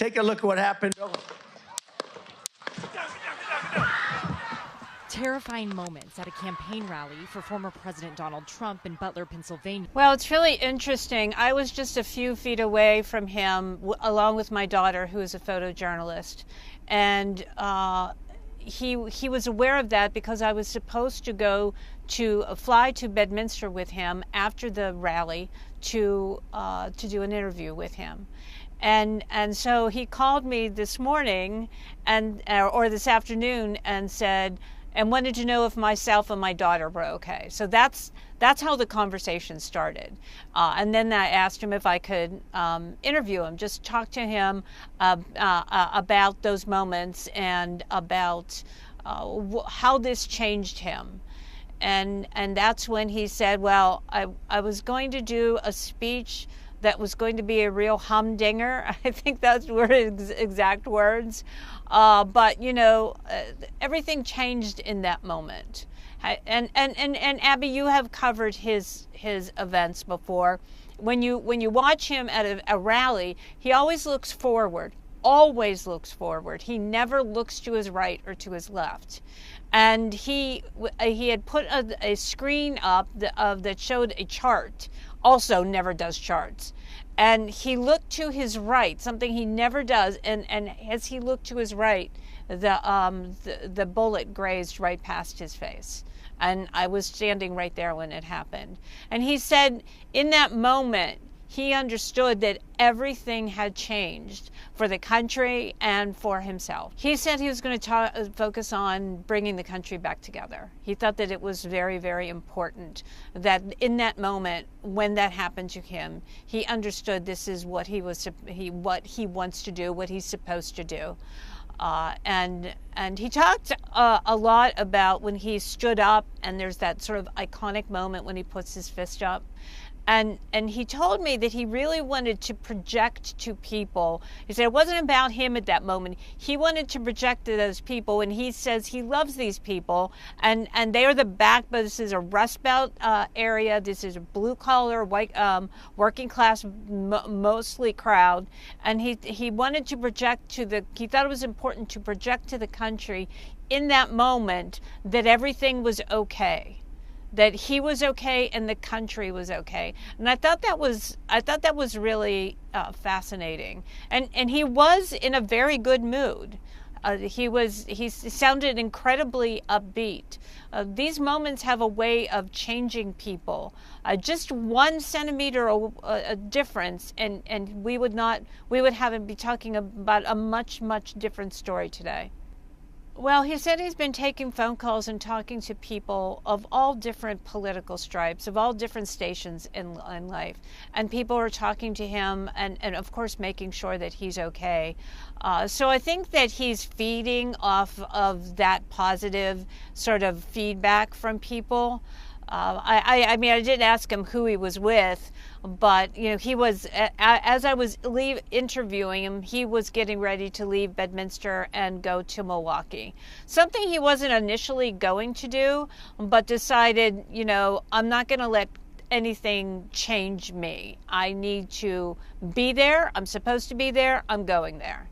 Take a look at what happened. Terrifying moments at a campaign rally for former President Donald Trump in Butler, Pennsylvania. Well, it's really interesting. I was just a few feet away from him, along with my daughter, who is a photojournalist. And he was aware of that because I was supposed to fly to Bedminster with him after the rally to do an interview with him. And so he called me this morning or this afternoon and said, and wanted to know if myself and my daughter were okay. So that's how the conversation started. And then I asked him if I could interview him, just talk to him about those moments and about how this changed him. And that's when he said, well, I was going to do a speech that was going to be a real humdinger. I think those were his exact words. But, you know, everything changed in that moment. And Abby, you have covered his events before. When you watch him at a rally, he always looks forward. Always looks forward. He never looks to his right or to his left. And he had put a screen up that showed a chart. Also never does charts. And he looked to his right, something he never does. And as he looked to his right, the bullet grazed right past his face. And I was standing right there when it happened. And he said in that moment, he understood that everything had changed for the country and for himself. He said he was going to focus on bringing the country back together. He thought that it was very, very important that in that moment, when that happened to him, he understood this is what he wants to do, what he's supposed to do. And he talked a lot about when he stood up, and there's that sort of iconic moment when he puts his fist up. And he told me that he really wanted to project to people. He said it wasn't about him at that moment. He wanted to project to those people, and he says he loves these people, and they are the backbone. This is a Rust Belt area. This is a blue-collar, white, working-class, mostly crowd. And he wanted to project he thought it was important to project to the country in that moment that everything was okay. That he was okay and the country was okay. And I thought that was really fascinating. And he was in a very good mood. He sounded incredibly upbeat. These moments have a way of changing people. Just 1 centimeter a difference, and we would have him be talking about a much, much different story today. Well, he said he's been taking phone calls and talking to people of all different political stripes, of all different stations in life. And people are talking to him and of course, making sure that he's okay. So I think that he's feeding off of that positive sort of feedback from people. I mean, I didn't ask him who he was with, but, you know, he was, as I was interviewing him, he was getting ready to leave Bedminster and go to Milwaukee. Something he wasn't initially going to do, but decided, you know, I'm not going to let anything change me. I need to be there. I'm supposed to be there. I'm going there.